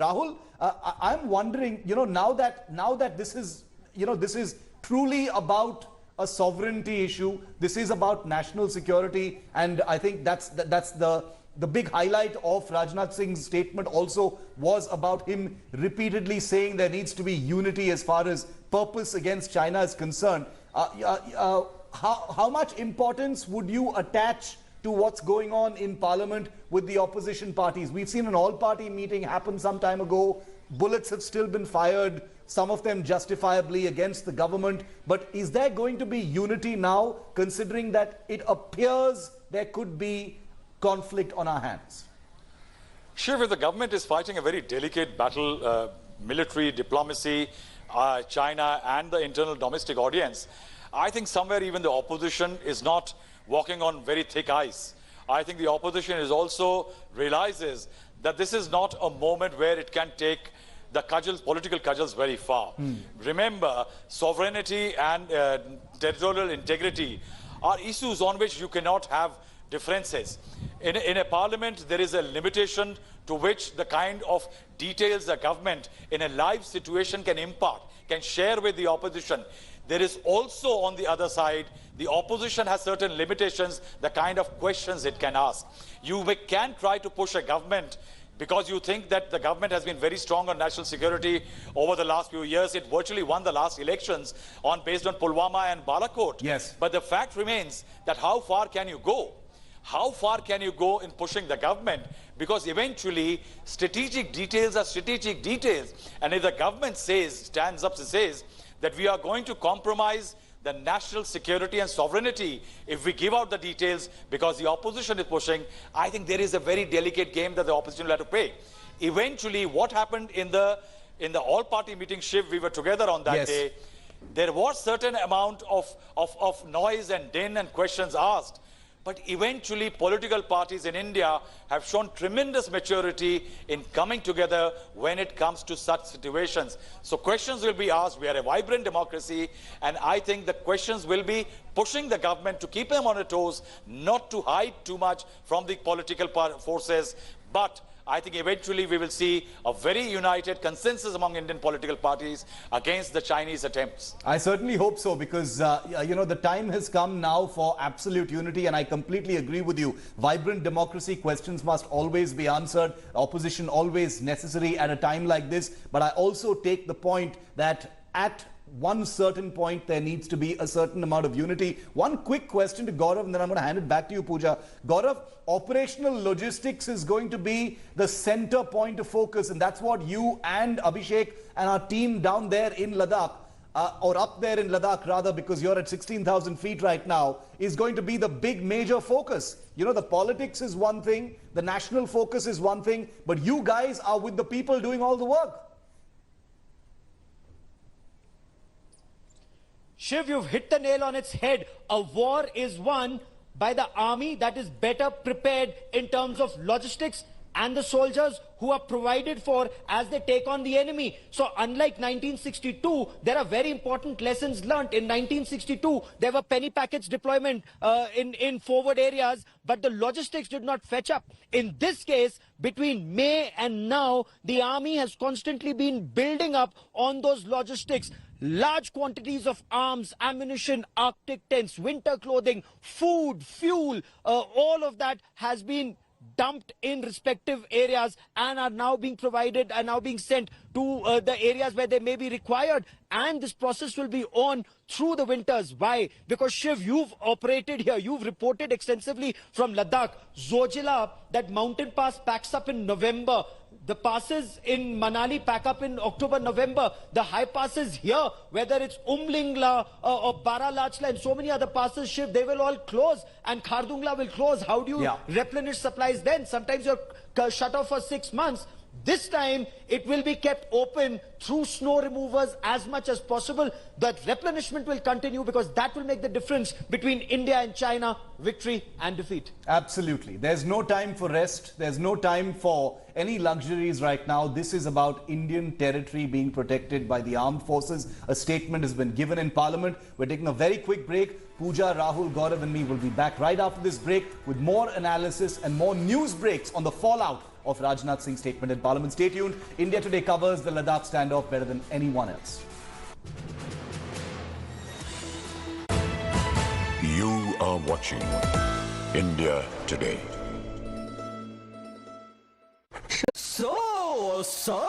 Rahul, I'm wondering, now that this is, this is truly about a sovereignty issue. This is about national security, and I think that's the big highlight of Rajnath Singh's statement also was about him repeatedly saying there needs to be unity as far as purpose against China is concerned. How much importance would you attach to what's going on in Parliament with the opposition parties? We've seen an all-party meeting happen some time ago. Bullets have still been fired, some of them justifiably against the government. But is there going to be unity now, considering that it appears there could be conflict on our hands? Shiv, the government is fighting a very delicate battle, military, diplomacy, China and the internal domestic audience. I think somewhere even the opposition is not walking on very thick ice. I think the opposition is also realizes that this is not a moment where it can take the cudgels, political cudgels very far. Remember, sovereignty and territorial integrity are issues on which you cannot have differences. In a parliament, there is a limitation to which the kind of details the government in a live situation can impart, can share with the opposition. There is also, on the other side, the opposition has certain limitations, the kind of questions it can ask. You can try to push a government because you think that the government has been very strong on national security over the last few years. It virtually won the last elections based on Pulwama and Balakot. Yes. But the fact remains that how far can you go? How far can you go in pushing the government? Because eventually strategic details are strategic details. And if the government stands up and says that we are going to compromise the national security and sovereignty if we give out the details because the opposition is pushing, I think there is a very delicate game that the opposition will have to play. Eventually, what happened in the all-party meeting, Shiv, we were together on that day, there was certain amount of noise and din and questions asked. But eventually, political parties in India have shown tremendous maturity in coming together when it comes to such situations. So questions will be asked. We are a vibrant democracy, and I think the questions will be pushing the government to keep them on their toes, not to hide too much from the political forces. But I think eventually we will see a very united consensus among Indian political parties against the Chinese attempts. I certainly hope so, because, the time has come now for absolute unity, and I completely agree with you. Vibrant democracy, questions must always be answered. Opposition always necessary at a time like this. But I also take the point that at one certain point there needs to be a certain amount of unity. One quick question to Gaurav, and then I'm going to hand it back to you, Pooja. Gaurav, operational logistics is going to be the center point of focus, and that's what you and Abhishek and our team down there in Ladakh, or up there in Ladakh rather, because you're at 16,000 feet right now, is going to be the big major focus. The politics is one thing, the national focus is one thing, but you guys are with the people doing all the work. Shiv, you've hit the nail on its head. A war is won by the army that is better prepared in terms of logistics and the soldiers who are provided for as they take on the enemy. So unlike 1962, there are very important lessons learnt. In 1962, there were penny packets deployment in forward areas, but the logistics did not fetch up. In this case, between May and now, the army has constantly been building up on those logistics. Large quantities of arms, ammunition, Arctic tents, winter clothing, food, fuel, all of that has been dumped in respective areas and are now being provided and now being sent to the areas where they may be required. And this process will be on through the winters. Why? Because Shiv, you've operated here. You've reported extensively from Ladakh. Zojila, that mountain pass, packs up in November. The passes in Manali pack up in October, November. The high passes here, whether it's Umlingla or Baralachla and so many other passes, Shiv, they will all close, and Khardungla will close. How do you replenish supplies then? Sometimes you're shut off for 6 months. This time, it will be kept open through snow removers as much as possible. That replenishment will continue because that will make the difference between India and China, victory and defeat. Absolutely. There's no time for rest. There's no time for any luxuries right now. This is about Indian territory being protected by the armed forces. A statement has been given in Parliament. We're taking a very quick break. Pooja, Rahul, Gaurav and me will be back right after this break with more analysis and more news breaks on the fallout of Rajnath Singh's statement in Parliament. Stay tuned. India Today covers the Ladakh standoff better than anyone else. You are watching India Today. So, sir,